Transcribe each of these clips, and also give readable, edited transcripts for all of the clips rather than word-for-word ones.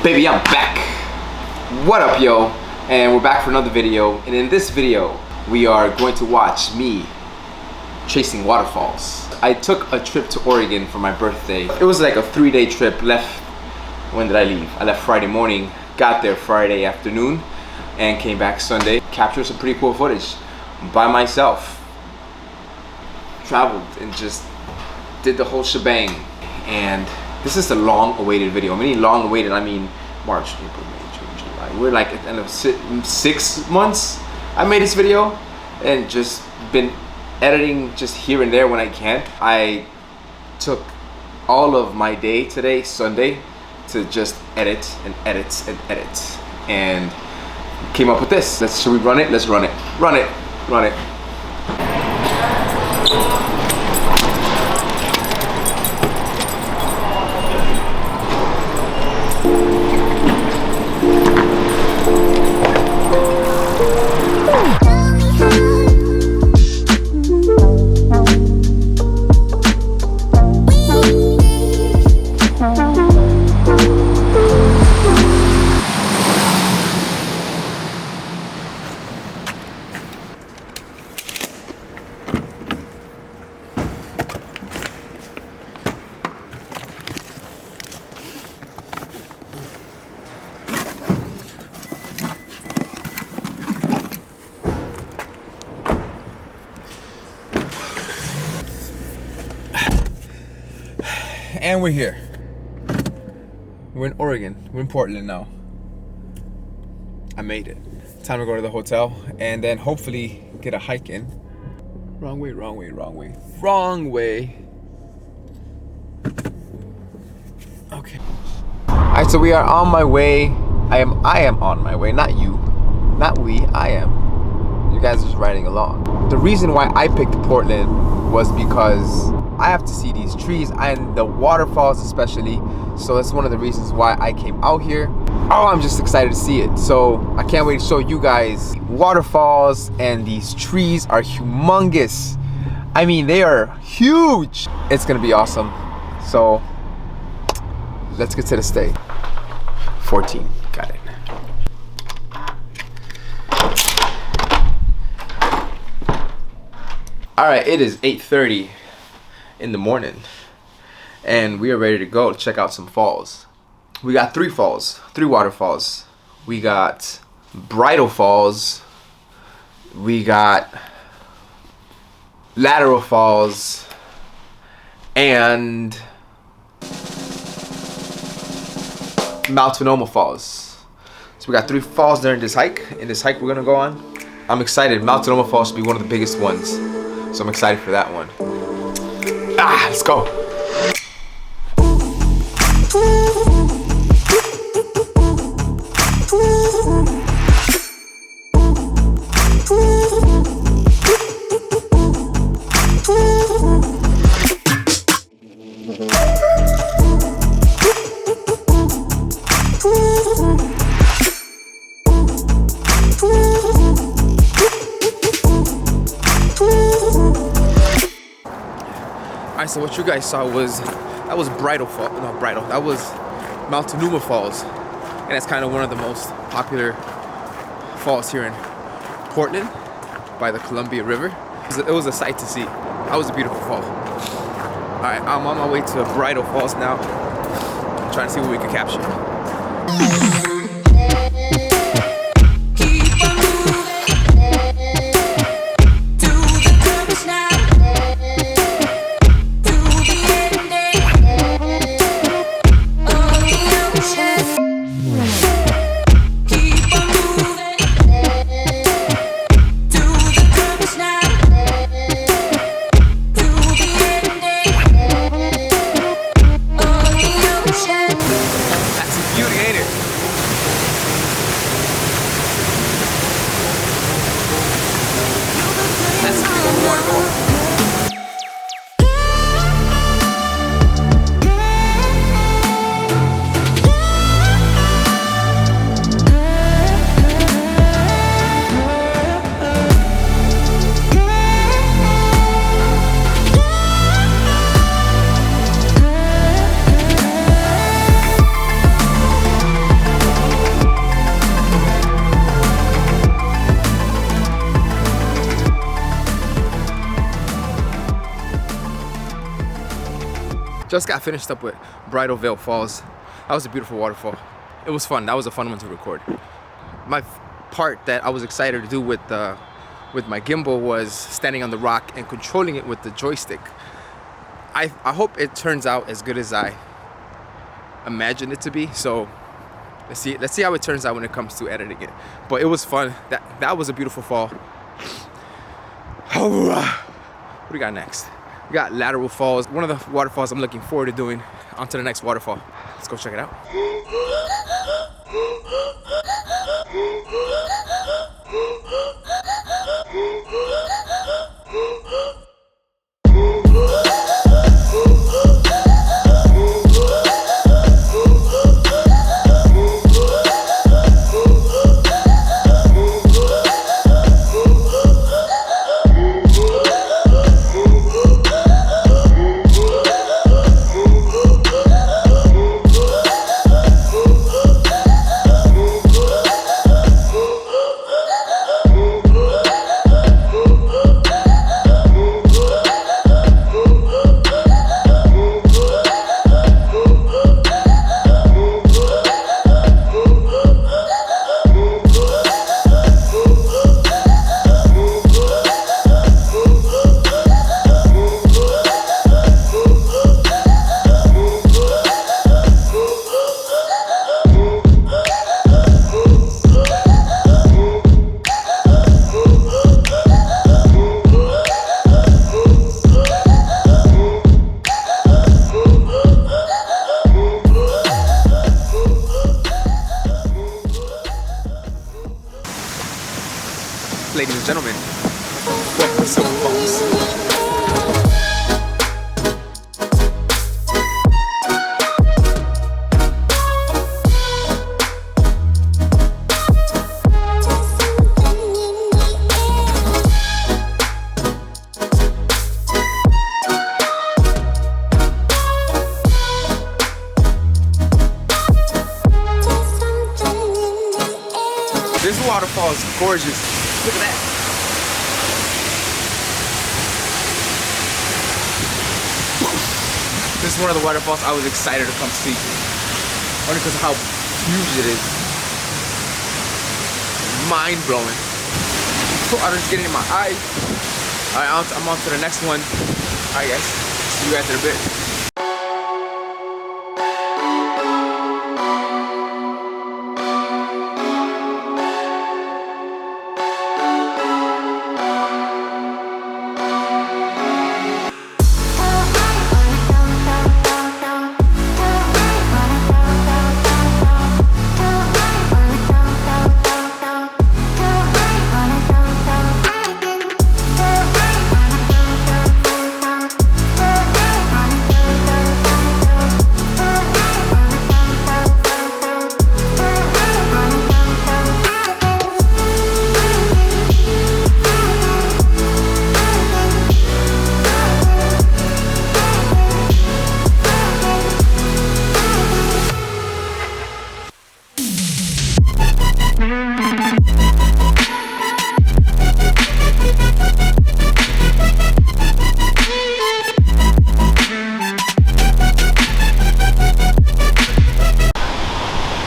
Baby, I'm back. What up, yo? And we're back for another video. And in this video, we are going to watch me chasing waterfalls. I took a trip to Oregon for my birthday. It was like a 3-day trip. Left, when did I leave? I left Friday morning, got there Friday afternoon, and came back Sunday. Captured some pretty cool footage by myself. Traveled and just did the whole shebang. And this is a long-awaited video. I mean long-awaited, I mean March, April, May, June, July. We're like at the end of 6 months. I made this video and just been editing just here and there when I can. I took all of my day today, Sunday, to just edit and edit and edit, and came up with this. Should we run it? Let's run it. Run it. Run it. And we're here. We're in Oregon. We're in Portland now. I made it. Time to go to the hotel and then hopefully get a hike in. Wrong way, wrong way, wrong way. Wrong way. Okay. Alright, so we are on my way. I am on my way, not you. Not we, I am. You guys are just riding along. The reason why I picked Portland was because I have to see these trees and the waterfalls especially, so that's one of the reasons why I came out here. Oh, I'm just excited to see it. So I can't wait to show you guys waterfalls, and these trees are humongous. I mean, they are huge. It's gonna be awesome. So let's get to the stay. 14, got it. All right, it is 8:30 in the morning and we are ready to go check out some falls. We got 3 falls, 3 waterfalls. We got Bridal Falls, we got Latourell Falls, and Multnomah Falls. So we got 3 falls during this hike. In this hike we're gonna go on, I'm excited. Multnomah Falls should be one of the biggest ones, so I'm excited for that one. Let's go. Alright, so what you guys saw was, that was Bridal Falls, that was Multnomah Falls. And that's kind of one of the most popular falls here in Portland by the Columbia River. It was a sight to see. That was a beautiful fall. Alright, I'm on my way to Bridal Falls now. I'm trying to see what we can capture. Just got finished up with Bridal Falls. That was a beautiful waterfall. It was fun. That was a fun one to record. My part that I was excited to do with my gimbal was standing on the rock and controlling it with the joystick. I hope it turns out as good as I imagined it to be. So let's see how it turns out when it comes to editing it. But it was fun. That was a beautiful fall. What do we got next? We got Latourell Falls, one of the waterfalls I'm looking forward to doing. On to the next waterfall. Let's go check it out. Ladies and gentlemen, welcome to Latourell Falls. This waterfall is gorgeous. Look at that. This is one of the waterfalls I was excited to come see. Only because of how huge it is. Mind blowing. I'm just getting in my eye. Alright, I'm on to the next one. Alright guys, see you guys in a bit.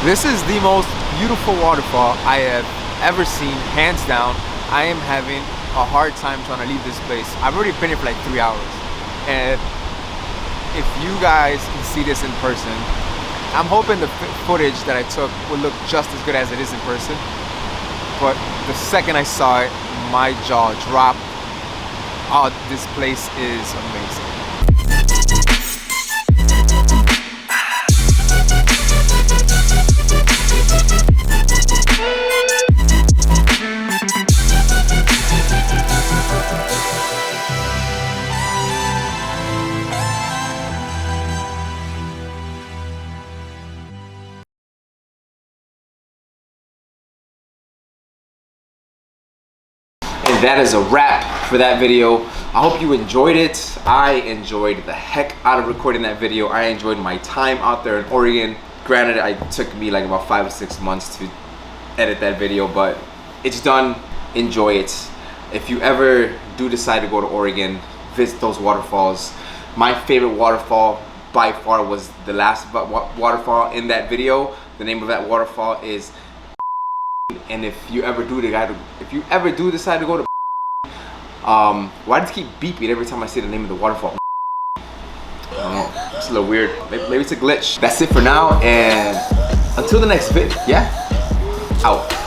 This is the most beautiful waterfall I have ever seen, hands down. I am having a hard time trying to leave this place. I've already been here for like 3 hours. And if you guys can see this in person, I'm hoping the footage that I took will look just as good as it is in person. But the second I saw it, my jaw dropped. Oh, this place is amazing. And that is a wrap for that video. I hope you enjoyed it. I enjoyed the heck out of recording that video. I enjoyed my time out there in Oregon. Granted, it took me like about 5 or 6 months to edit that video, but it's done. Enjoy it. If you ever do decide to go to Oregon, visit those waterfalls. My favorite waterfall by far was the last waterfall in that video. The name of that waterfall is, and if you ever do decide to go to, why does it keep beeping every time I say the name of the waterfall? I don't know, it's a little weird. Maybe it's a glitch. That's it for now, and until the next vid, yeah, out.